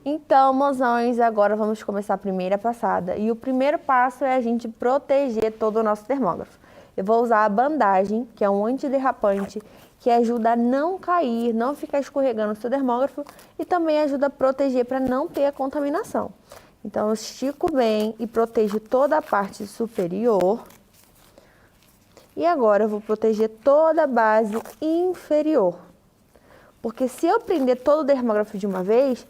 Então, mozões, agora vamos começar a primeira passada. E o primeiro passo é a gente proteger todo o nosso termógrafo. Eu vou usar a bandagem, que é um antiderrapante, que ajuda a não cair, não ficar escorregando o seu termógrafo e também ajuda a proteger para não ter a contaminação. Então, eu estico bem e protejo toda a parte superior. E agora eu vou proteger toda a base inferior. Porque se eu prender todo o termógrafo de uma vez,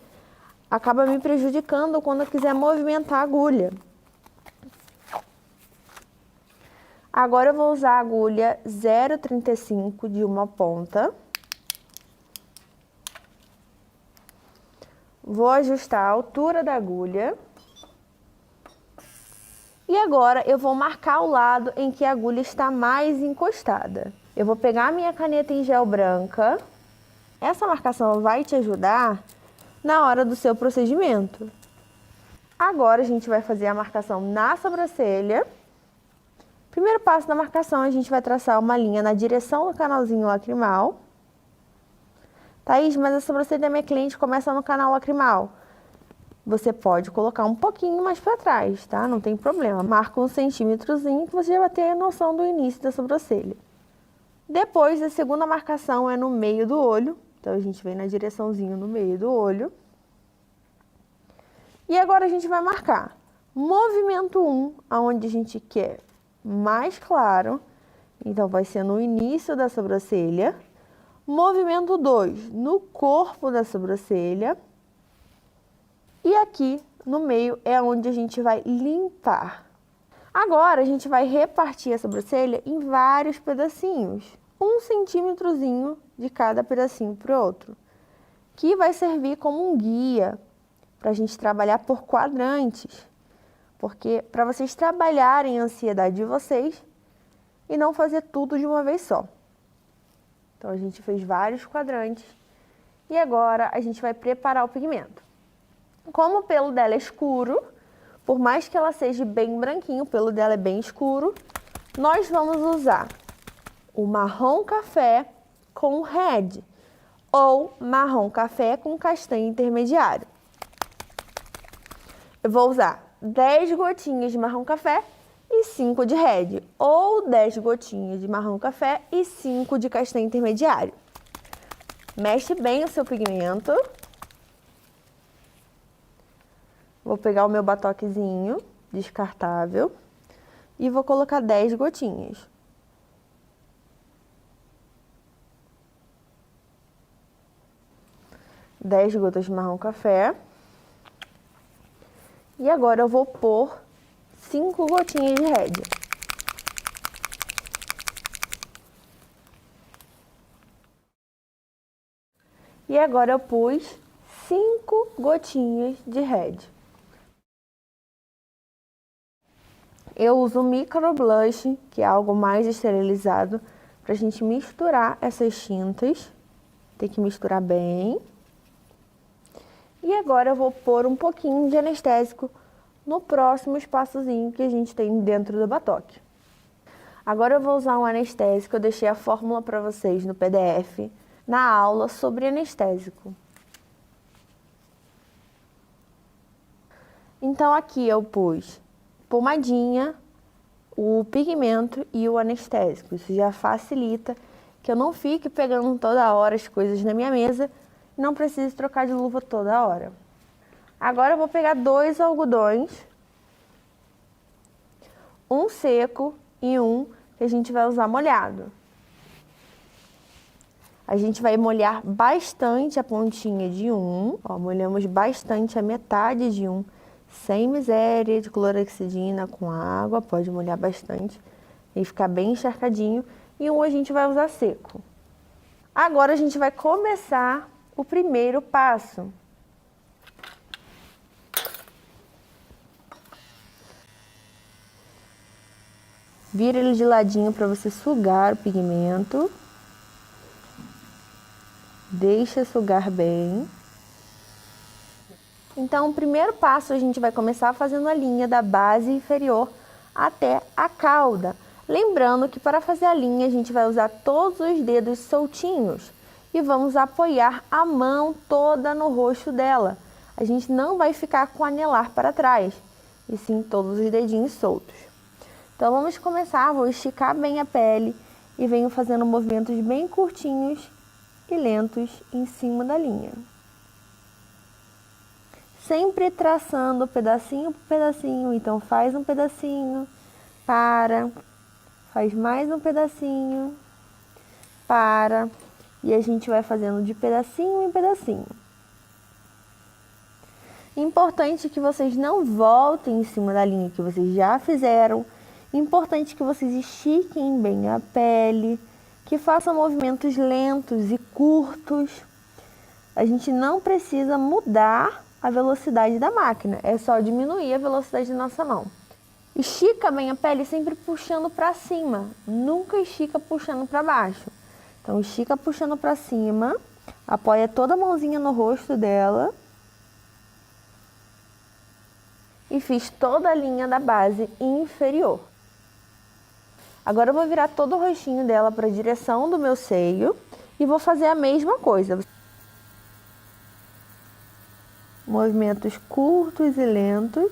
acaba me prejudicando quando eu quiser movimentar a agulha. Agora eu vou usar a agulha 0,35 de uma ponta. Vou ajustar a altura da agulha. E agora eu vou marcar o lado em que a agulha está mais encostada. Eu vou pegar a minha caneta em gel branca. Essa marcação vai te ajudar na hora do seu procedimento. Agora a gente vai fazer a marcação na sobrancelha. Primeiro passo da marcação, a gente vai traçar uma linha na direção do canalzinho lacrimal. Thaís, mas a sobrancelha da minha cliente começa no canal lacrimal. Você pode colocar um pouquinho mais para trás, tá? Não tem problema. Marca 1 centímetrozinho que você já vai ter a noção do início da sobrancelha. Depois, a segunda marcação é no meio do olho. Então, a gente vem na direçãozinho no meio do olho. E agora a gente vai marcar movimento 1, aonde a gente quer mais claro. Então, vai ser no início da sobrancelha. Movimento 2, no corpo da sobrancelha. E aqui no meio é onde a gente vai limpar. Agora a gente vai repartir a sobrancelha em vários pedacinhos. 1 centímetrozinho de cada pedacinho para o outro. Que vai servir como um guia para a gente trabalhar por quadrantes. Porque para vocês trabalharem a ansiedade de vocês e não fazer tudo de uma vez só. Então a gente fez vários quadrantes. E agora a gente vai preparar o pigmento. Como o pelo dela é escuro, por mais que ela seja bem branquinho, o pelo dela é bem escuro, nós vamos usar o marrom café com red ou marrom café com castanho intermediário. Eu vou usar 10 gotinhas de marrom café e 5 de red, ou 10 gotinhas de marrom café e 5 de castanho intermediário. Mexe bem o seu pigmento. Vou pegar o meu batoquezinho descartável e vou colocar 10 gotinhas. Dez gotas de marrom café. E agora eu vou pôr 5 gotinhas de red. E agora eu pus 5 gotinhas de red. Eu uso o micro blush, que é algo mais esterilizado, pra gente misturar essas tintas. Tem que misturar bem. E agora eu vou pôr um pouquinho de anestésico no próximo espaçozinho que a gente tem dentro do batoque. Agora eu vou usar um anestésico, eu deixei a fórmula para vocês no PDF, na aula sobre anestésico. Então aqui eu pus pomadinha, o pigmento e o anestésico. Isso já facilita que eu não fique pegando toda hora as coisas na minha mesa. Não preciso trocar de luva toda hora. Agora eu vou pegar 2 algodões, um seco e um que a gente vai usar molhado. A gente vai molhar bastante a pontinha de um, ó, molhamos bastante a metade de um, sem miséria de clorexidina com água, pode molhar bastante e ficar bem encharcadinho. E um a gente vai usar seco. Agora a gente vai começar o primeiro passo. Vira ele de ladinho para você sugar o pigmento. Deixa sugar bem. Então, o primeiro passo a gente vai começar fazendo a linha da base inferior até a cauda. Lembrando que para fazer a linha a gente vai usar todos os dedos soltinhos e vamos apoiar a mão toda no rosto dela. a gente não vai ficar com o anelar para trás, e sim todos os dedinhos soltos. Então vamos começar, vou esticar bem a pele e venho fazendo movimentos bem curtinhos e lentos em cima da linha. Sempre traçando pedacinho por pedacinho, então faz um pedacinho, para, faz mais um pedacinho, para, e a gente vai fazendo de pedacinho em pedacinho. Importante que vocês não voltem em cima da linha que vocês já fizeram. Importante que vocês estiquem bem a pele, que façam movimentos lentos e curtos. A gente não precisa mudar a velocidade da máquina, é só diminuir a velocidade da nossa mão. Estica bem a pele sempre puxando para cima, nunca estica puxando para baixo. Então estica puxando para cima, apoia toda a mãozinha no rosto dela. E fiz toda a linha da base inferior. Agora eu vou virar todo o rostinho dela para a direção do meu seio e vou fazer a mesma coisa. Movimentos curtos e lentos,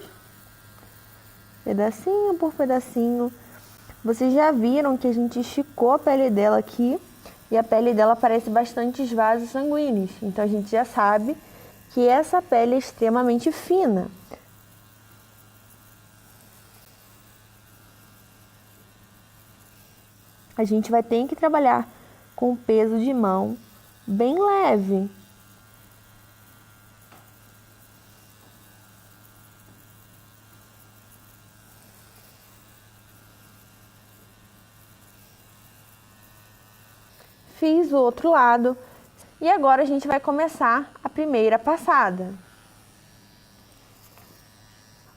pedacinho por pedacinho. Vocês já viram que a gente esticou a pele dela aqui e a pele dela parece bastante vasos sanguíneos. Então a gente já sabe que essa pele é extremamente fina. A gente vai ter que trabalhar com peso de mão bem leve. Fiz o outro lado e agora a gente vai começar a primeira passada.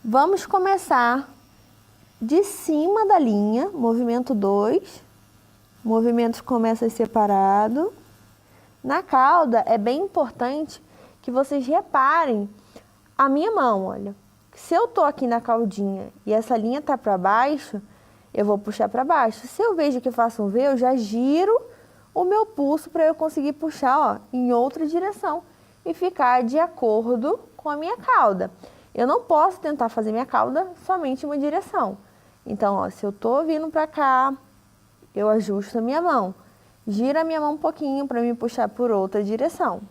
Vamos começar de cima da linha, movimento 2. Movimentos começam separado. Na cauda é bem importante que vocês reparem a minha mão, olha. Se eu tô aqui na caudinha e essa linha tá para baixo, eu vou puxar para baixo. Se eu vejo que eu faço um V, eu já giro o meu pulso para eu conseguir puxar, ó, em outra direção e ficar de acordo com a minha cauda. Eu não posso tentar fazer minha cauda somente em uma direção. Então, ó, se eu tô vindo para cá, eu ajusto a minha mão, giro a minha mão um pouquinho para me puxar por outra direção.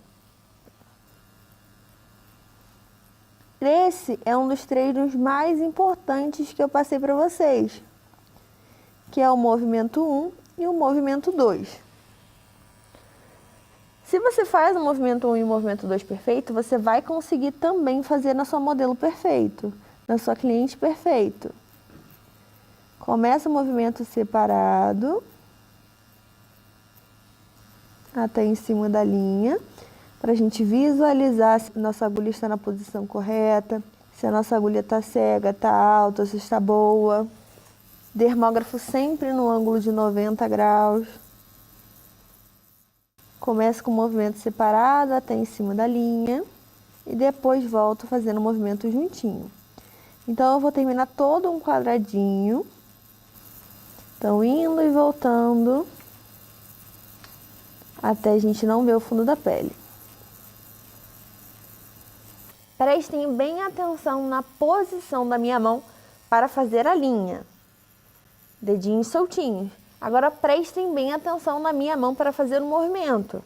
Esse é um dos treinos mais importantes que eu passei para vocês, que é o movimento 1 e o movimento 2. Se você faz o movimento 1 e o movimento 2 perfeito, você vai conseguir também fazer na sua modelo perfeito, na sua cliente perfeito. Começa o movimento separado, até em cima da linha, para a gente visualizar se a nossa agulha está na posição correta, se a nossa agulha está cega, está alta, se está boa. Dermógrafo sempre no ângulo de 90 graus. Começa com o movimento separado até em cima da linha e depois volto fazendo o movimento juntinho. Então eu vou terminar todo um quadradinho. Então, indo e voltando até a gente não ver o fundo da pele. Prestem bem atenção na posição da minha mão para fazer a linha. Dedinhos soltinhos. Agora prestem bem atenção na minha mão para fazer o movimento.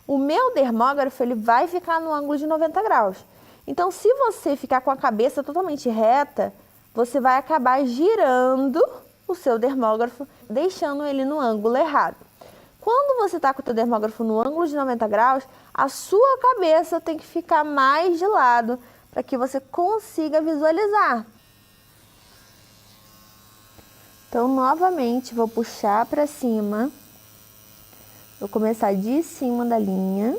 O meu dermógrafo ele vai ficar no ângulo de 90 graus. Então, se você ficar com a cabeça totalmente reta, você vai acabar girando o seu dermógrafo, deixando ele no ângulo errado. Quando você está com o seu dermógrafo no ângulo de 90 graus, a sua cabeça tem que ficar mais de lado para que você consiga visualizar. Então, novamente, vou puxar para cima. Vou começar de cima da linha.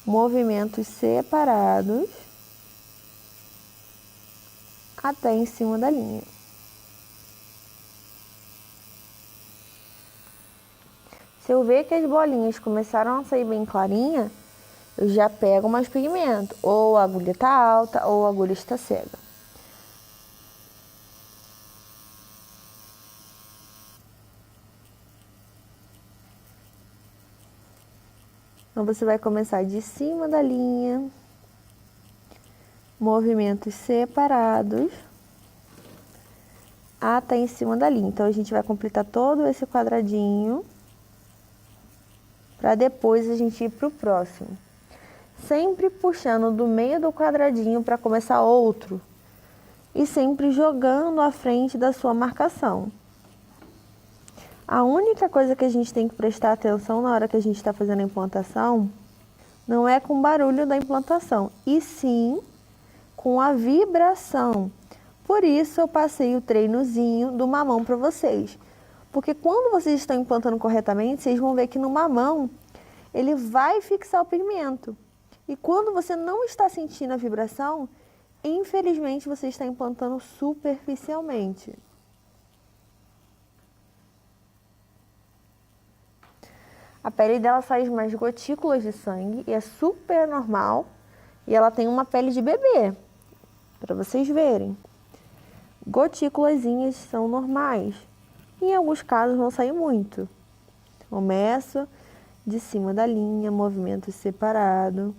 Movimentos separados. Até em cima da linha. Se eu ver que as bolinhas começaram a sair bem clarinha, eu já pego mais pigmento. Ou a agulha está alta, ou a agulha está cega. Então, você vai começar de cima da linha, movimentos separados até em cima da linha. Então, a gente vai completar todo esse quadradinho para depois a gente ir para o próximo. Sempre puxando do meio do quadradinho para começar outro. E sempre jogando à frente da sua marcação. A única coisa que a gente tem que prestar atenção na hora que a gente está fazendo a implantação não é com o barulho da implantação, e sim com a vibração. Por isso eu passei o treinozinho do mamão para vocês. Porque quando vocês estão implantando corretamente, vocês vão ver que no mamão ele vai fixar o pigmento. E quando você não está sentindo a vibração, infelizmente você está implantando superficialmente. A pele dela faz mais gotículas de sangue e é super normal. E ela tem uma pele de bebê, para vocês verem. Gotículazinhas são normais. E em alguns casos vão sair muito. Começo de cima da linha, movimento separado.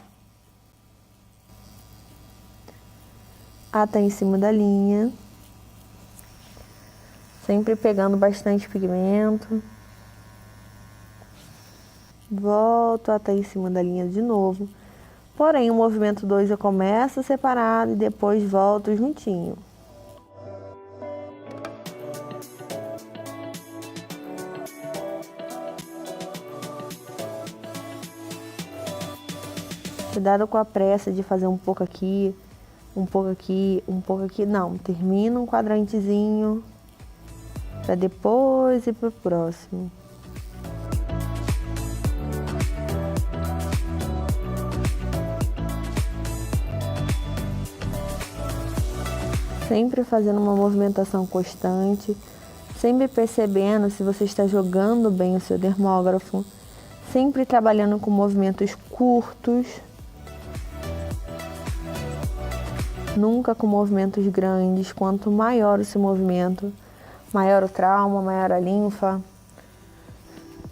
Até em cima da linha. Sempre pegando bastante pigmento. Volto até em cima da linha de novo. Porém, o movimento 2 eu começo separado e depois volto juntinho. Cuidado com a pressa de fazer um pouco aqui, um pouco aqui, um pouco aqui. Não, termina um quadrantezinho para depois ir para o próximo. Sempre fazendo uma movimentação constante, sempre percebendo se você está jogando bem o seu dermógrafo, sempre trabalhando com movimentos curtos, nunca com movimentos grandes. Quanto maior o seu movimento, maior o trauma, maior a linfa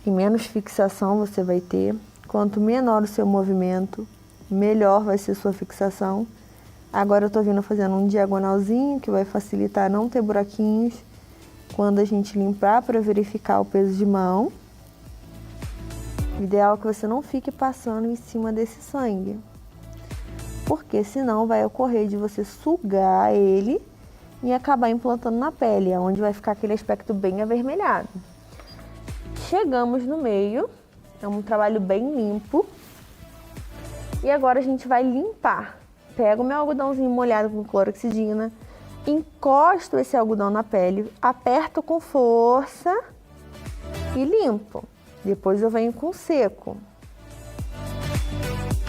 e menos fixação você vai ter. Quanto menor o seu movimento, melhor vai ser sua fixação. Agora eu tô vindo fazendo um diagonalzinho que vai facilitar não ter buraquinhos quando a gente limpar para verificar o peso de mão. O ideal é que você não fique passando em cima desse sangue, porque senão vai ocorrer de você sugar ele e acabar implantando na pele, onde vai ficar aquele aspecto bem avermelhado. Chegamos no meio, é um trabalho bem limpo. E agora a gente vai limpar. Pego o meu algodãozinho molhado com cloroxidina, encosto esse algodão na pele, aperto com força e limpo. Depois eu venho com seco.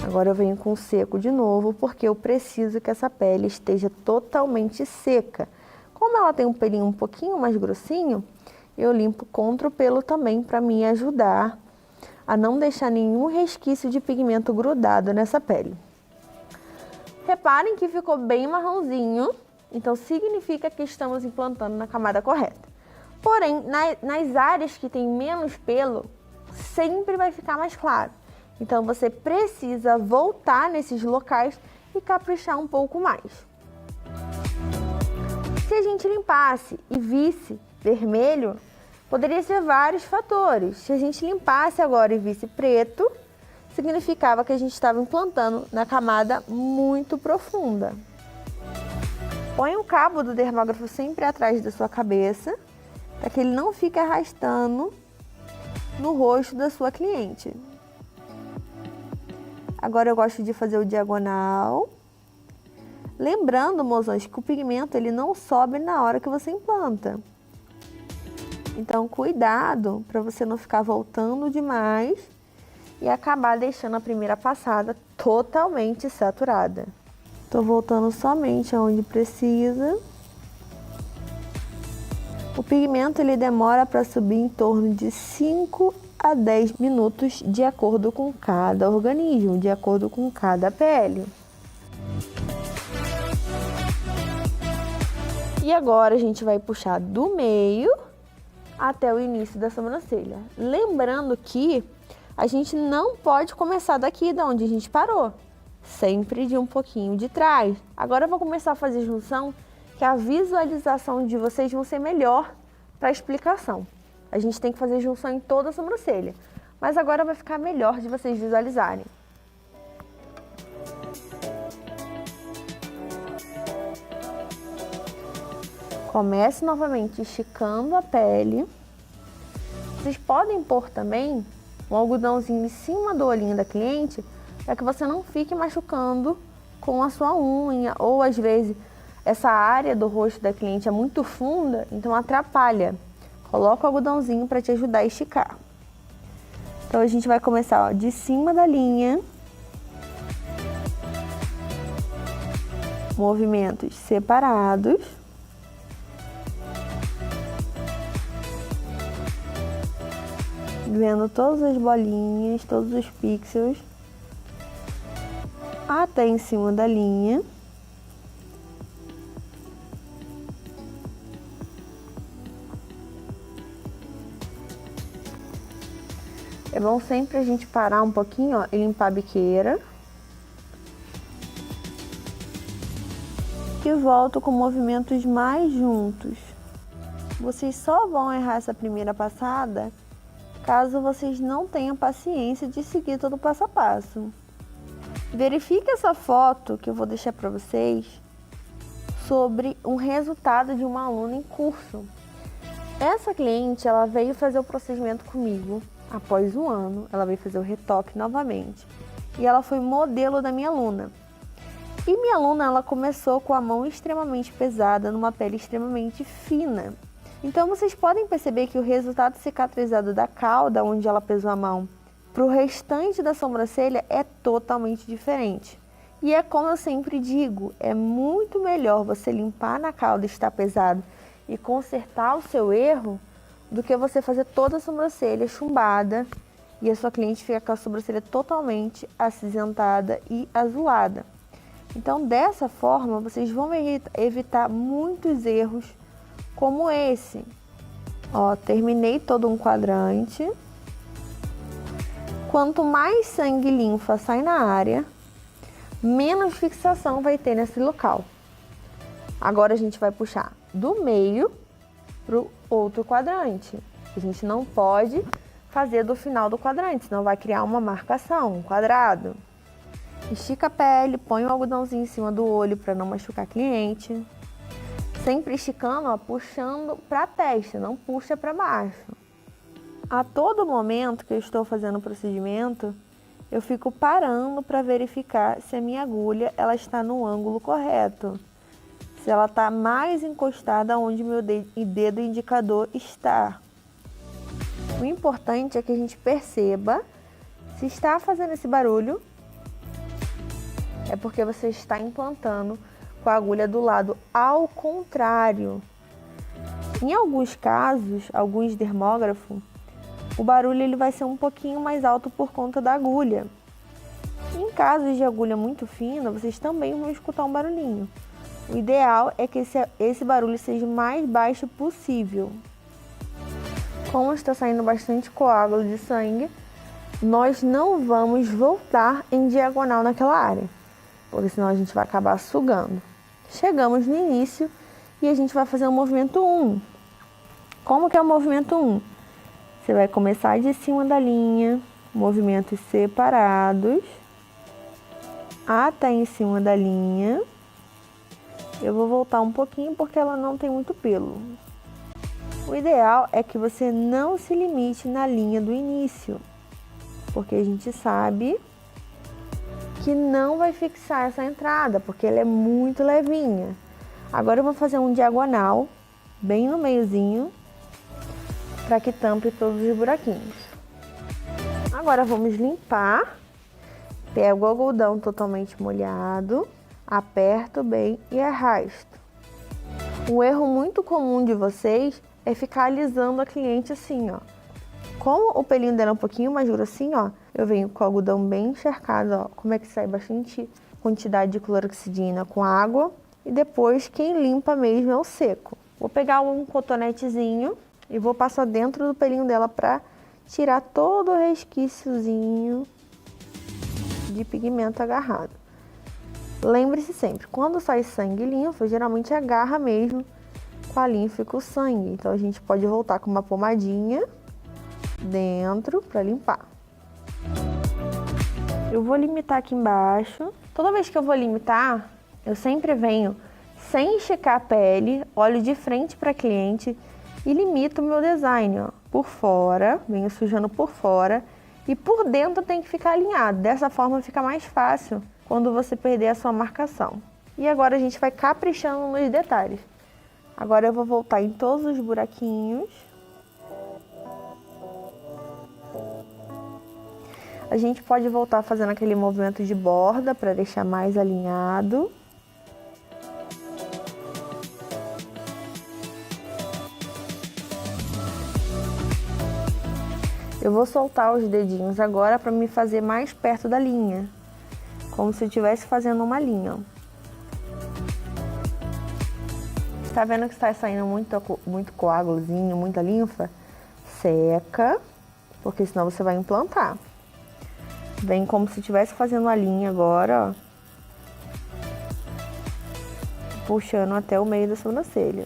Agora eu venho com seco de novo, porque eu preciso que essa pele esteja totalmente seca. Como ela tem um pelinho um pouquinho mais grossinho, eu limpo contra o pelo também para me ajudar a não deixar nenhum resquício de pigmento grudado nessa pele. Reparem que ficou bem marronzinho, então significa que estamos implantando na camada correta. Porém, nas áreas que tem menos pelo, sempre vai ficar mais claro. Então você precisa voltar nesses locais e caprichar um pouco mais. Se a gente limpasse e visse vermelho, poderia ser vários fatores. Se a gente limpasse agora e visse preto, significava que a gente estava implantando na camada muito profunda. Põe o cabo do dermógrafo sempre atrás da sua cabeça, para que ele não fique arrastando no rosto da sua cliente. Agora eu gosto de fazer o diagonal. Lembrando, mozões, que o pigmento ele não sobe na hora que você implanta. Então, cuidado para você não ficar voltando demais e acabar deixando a primeira passada totalmente saturada. Tô voltando somente aonde precisa. O pigmento ele demora para subir em torno de 5 a 10 minutos de acordo com cada organismo, de acordo com cada pele. E agora a gente vai puxar do meio até o início da sobrancelha. Lembrando que a gente não pode começar daqui, de onde a gente parou. sempre de um pouquinho de trás. Agora eu vou começar a fazer junção, que a visualização de vocês vão ser melhor para a explicação. A gente tem que fazer junção em toda a sobrancelha, mas agora vai ficar melhor de vocês visualizarem. Comece novamente esticando a pele. Vocês podem pôr também um algodãozinho em cima do olhinho da cliente, para que você não fique machucando com a sua unha, ou às vezes essa área do rosto da cliente é muito funda, então atrapalha. Coloca o algodãozinho para te ajudar a esticar. Então a gente vai começar, ó, de cima da linha. Movimentos separados. Vendo todas as bolinhas, todos os pixels. Até em cima da linha. É bom sempre a gente parar um pouquinho, ó, e limpar a biqueira. E volto com movimentos mais juntos. Vocês só vão errar essa primeira passada caso vocês não tenham paciência de seguir todo o passo a passo. Verifique essa foto que eu vou deixar para vocês sobre um resultado de uma aluna em curso. Essa cliente, ela veio fazer o procedimento comigo após um ano, ela veio fazer o retoque novamente e ela foi modelo da minha aluna. E minha aluna, ela começou com a mão extremamente pesada, numa pele extremamente fina. Então vocês podem perceber que o resultado cicatrizado da cauda, onde ela pesou a mão, para o restante da sobrancelha é totalmente diferente. E é como eu sempre digo, é muito melhor você limpar na cauda e estar pesado e consertar o seu erro do que você fazer toda a sobrancelha chumbada e a sua cliente fica com a sobrancelha totalmente acinzentada e azulada. Então, dessa forma, vocês vão evitar muitos erros como esse. Ó, terminei todo um quadrante. Quanto mais sangue e linfa sai na área, menos fixação vai ter nesse local. Agora a gente vai puxar do meio para o outro quadrante. A gente não pode fazer do final do quadrante, senão vai criar uma marcação, um quadrado. Estica a pele, põe um algodãozinho em cima do olho para não machucar a cliente. Sempre esticando, ó, puxando para a testa, não puxa para baixo. A todo momento que eu estou fazendo o procedimento, eu fico parando para verificar se a minha agulha ela está no ângulo correto. Se ela está mais encostada onde meu dedo indicador está. O importante é que a gente perceba se está fazendo esse barulho, é porque você está implantando com a agulha do lado ao contrário. Em alguns casos, alguns dermógrafos, o barulho ele vai ser um pouquinho mais alto por conta da agulha. Em casos de agulha muito fina, vocês também vão escutar um barulhinho. O ideal é que esse barulho seja o mais baixo possível. Como está saindo bastante coágulo de sangue, nós não vamos voltar em diagonal naquela área, porque senão a gente vai acabar sugando. Chegamos no início e a gente vai fazer o movimento 1. Como que é o movimento 1? Você vai começar de cima da linha, movimentos separados, até em cima da linha. Eu vou voltar um pouquinho porque ela não tem muito pelo. O ideal é que você não se limite na linha do início, porque a gente sabe que não vai fixar essa entrada, porque ela é muito levinha. Agora eu vou fazer um diagonal, bem no meiozinho, para que tampe todos os buraquinhos. Agora vamos limpar. Pego o algodão totalmente molhado, aperto bem e arrasto. Um erro muito comum de vocês é ficar alisando a cliente assim, ó. Como o pelinho dela é um pouquinho mais grossinho, ó, eu venho com o algodão bem encharcado, ó. Como é que sai bastante quantidade de cloroxidina com água. E depois quem limpa mesmo é o seco. Vou pegar um cotonetezinho e vou passar dentro do pelinho dela pra tirar todo o resquíciozinho de pigmento agarrado. Lembre-se sempre, quando sai sangue e linfa, geralmente agarra mesmo com a linfa e com o sangue. Então a gente pode voltar com uma pomadinha dentro para limpar. Eu vou limitar aqui embaixo. Toda vez que eu vou limitar, eu sempre venho sem esticar a pele, olho de frente para a cliente e limito o meu design, ó, por fora, venho sujando por fora e por dentro tem que ficar alinhado. Dessa forma fica mais fácil quando você perder a sua marcação. E agora a gente vai caprichando nos detalhes. Agora eu vou voltar em todos os buraquinhos. A gente pode voltar fazendo aquele movimento de borda para deixar mais alinhado. Eu vou soltar os dedinhos agora para me fazer mais perto da linha, como se eu estivesse fazendo uma linha. Tá vendo que está saindo muito coágulozinho, muita linfa? Seca, porque senão você vai implantar. Vem como se estivesse fazendo uma linha agora, ó, puxando até o meio da sobrancelha.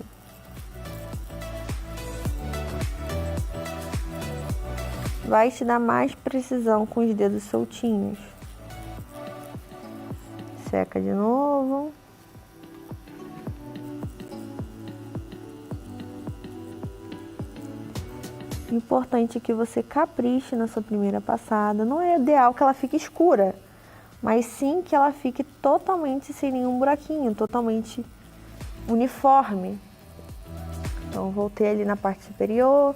Vai te dar mais precisão com os dedos soltinhos. Seca de novo. Importante que você capriche na sua primeira passada. Não é ideal que ela fique escura, mas sim que ela fique totalmente sem nenhum buraquinho, totalmente uniforme. Então, voltei ali na parte superior,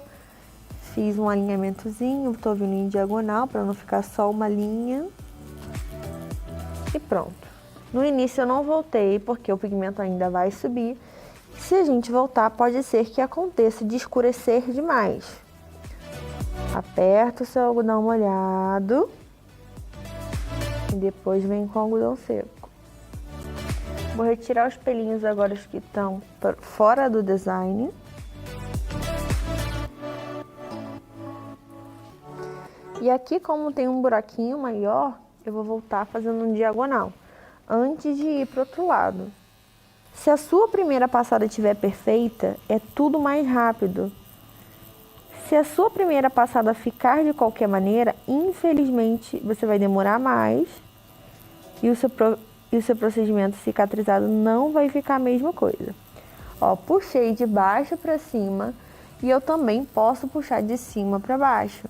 fiz um alinhamentozinho, estou vindo em diagonal para não ficar só uma linha. E pronto. No início eu não voltei porque o pigmento ainda vai subir. Se a gente voltar, pode ser que aconteça de escurecer demais. Aperta o seu algodão molhado e depois vem com o algodão seco. Vou retirar os pelinhos agora que estão fora do design. E aqui, como tem um buraquinho maior, eu vou voltar fazendo um diagonal, antes de ir para o outro lado. Se a sua primeira passada estiver perfeita, é tudo mais rápido. Se a sua primeira passada ficar de qualquer maneira, infelizmente, você vai demorar mais e o seu procedimento cicatrizado não vai ficar a mesma coisa. Ó, puxei de baixo para cima e eu também posso puxar de cima para baixo.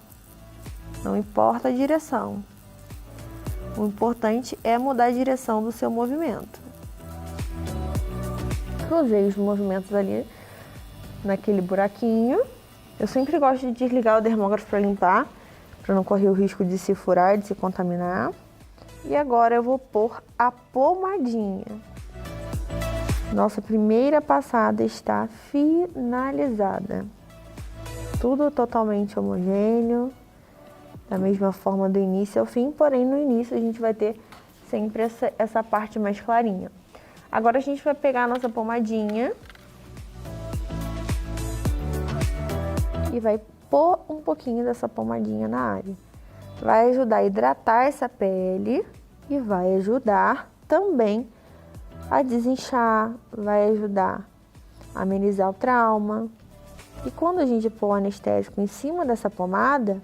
Não importa a direção. O importante é mudar a direção do seu movimento. Cruzei os movimentos ali naquele buraquinho. Eu sempre gosto de desligar o dermógrafo para limpar, para não correr o risco de se furar e de se contaminar. E agora eu vou pôr a pomadinha. Nossa primeira passada está finalizada. Tudo totalmente homogêneo, da mesma forma do início ao fim, porém no início a gente vai ter sempre essa parte mais clarinha. Agora a gente vai pegar a nossa pomadinha e vai pôr um pouquinho dessa pomadinha na área. Vai ajudar a hidratar essa pele e vai ajudar também a desinchar, vai ajudar a amenizar o trauma. E quando a gente pôr o anestésico em cima dessa pomada,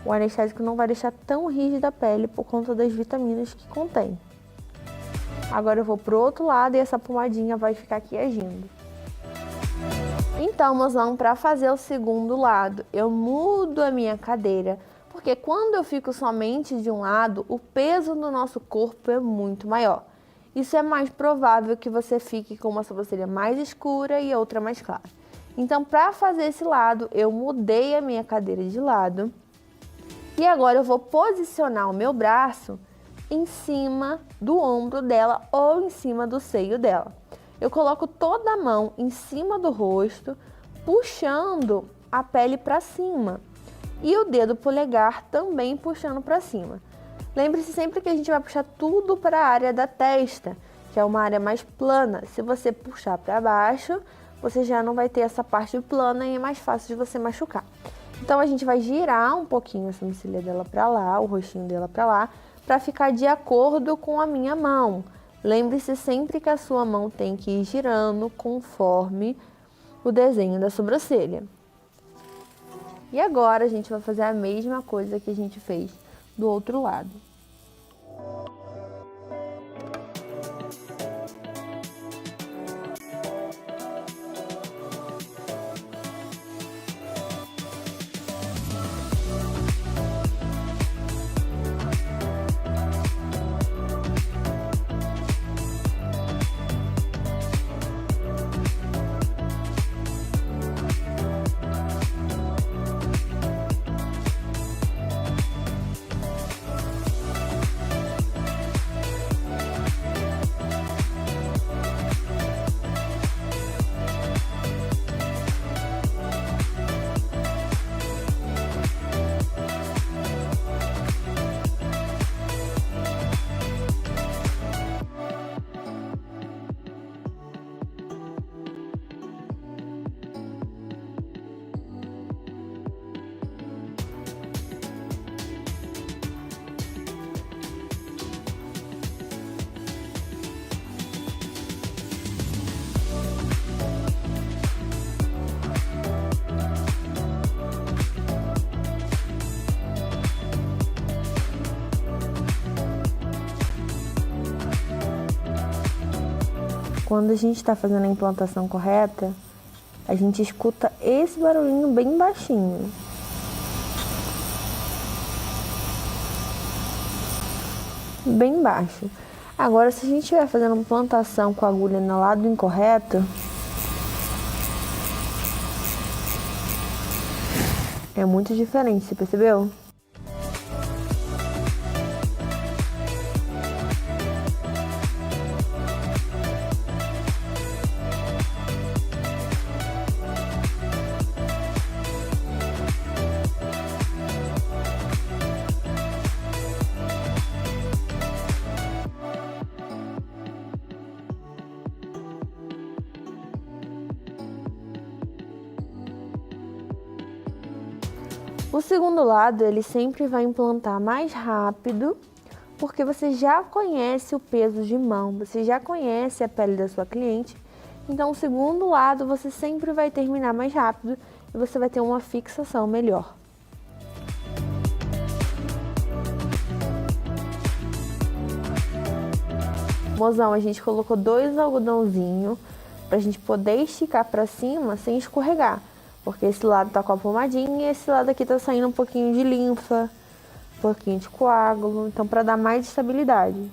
o anestésico não vai deixar tão rígida a pele por conta das vitaminas que contém. Agora eu vou pro outro lado e essa pomadinha vai ficar aqui agindo. Então, mozão, para fazer o segundo lado, eu mudo a minha cadeira, porque quando eu fico somente de um lado, o peso do nosso corpo é muito maior. Isso é mais provável que você fique com uma sobrancelha mais escura e outra mais clara. Então, para fazer esse lado, eu mudei a minha cadeira de lado. E agora eu vou posicionar o meu braço em cima do ombro dela ou em cima do seio dela. Eu coloco toda a mão em cima do rosto, puxando a pele para cima. E o dedo polegar também puxando para cima. Lembre-se sempre que a gente vai puxar tudo para a área da testa, que é uma área mais plana. Se você puxar para baixo, você já não vai ter essa parte plana e é mais fácil de você machucar. Então a gente vai girar um pouquinho a sobrancelha dela para lá, o rostinho dela para lá, para ficar de acordo com a minha mão. Lembre-se sempre que a sua mão tem que ir girando conforme o desenho da sobrancelha. E agora a gente vai fazer a mesma coisa que a gente fez do outro lado. Quando a gente está fazendo a implantação correta, a gente escuta esse barulhinho bem baixinho. Bem baixo. Agora, se a gente estiver fazendo uma implantação com a agulha no lado incorreto, é muito diferente, você percebeu? O segundo lado, ele sempre vai implantar mais rápido, porque você já conhece o peso de mão, você já conhece a pele da sua cliente. Então, o segundo lado, você sempre vai terminar mais rápido e você vai ter uma fixação melhor. Mozão, a gente colocou 2 algodãozinhos pra gente poder esticar pra cima sem escorregar. Porque esse lado tá com a pomadinha e esse lado aqui tá saindo um pouquinho de linfa, um pouquinho de coágulo, então para dar mais estabilidade.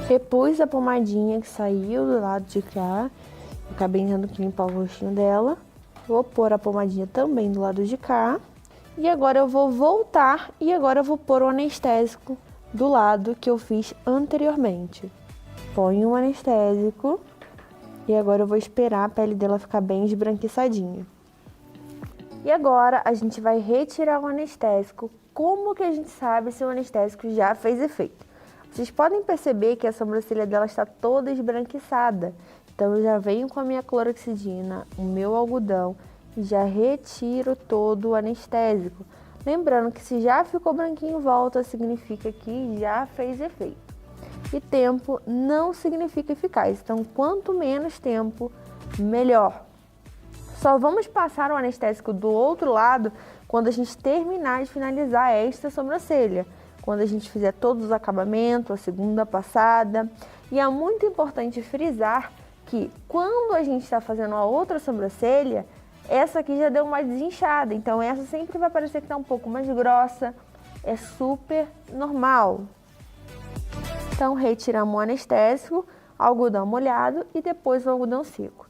Repus a pomadinha que saiu do lado de cá. Acabei tendo que limpar o rostinho dela. Vou pôr a pomadinha também do lado de cá. E agora eu vou voltar e agora eu vou pôr o anestésico do lado que eu fiz anteriormente. Ponho o anestésico e agora eu vou esperar a pele dela ficar bem esbranquiçadinha. E agora a gente vai retirar o anestésico. Como que a gente sabe se o anestésico já fez efeito? Vocês podem perceber que a sobrancelha dela está toda esbranquiçada. Então, eu já venho com a minha cloroxidina, o meu algodão, e já retiro todo o anestésico. Lembrando que se já ficou branquinho em volta, significa que já fez efeito. E tempo não significa eficaz. Então, quanto menos tempo, melhor. Só vamos passar o anestésico do outro lado quando a gente terminar de finalizar esta sobrancelha. Quando a gente fizer todos os acabamentos, a segunda passada. E é muito importante frisar que quando a gente está fazendo a outra sobrancelha, essa aqui já deu uma desinchada. Então essa sempre vai parecer que está um pouco mais grossa. É super normal. Então, retiramos o anestésico, algodão molhado e depois o algodão seco.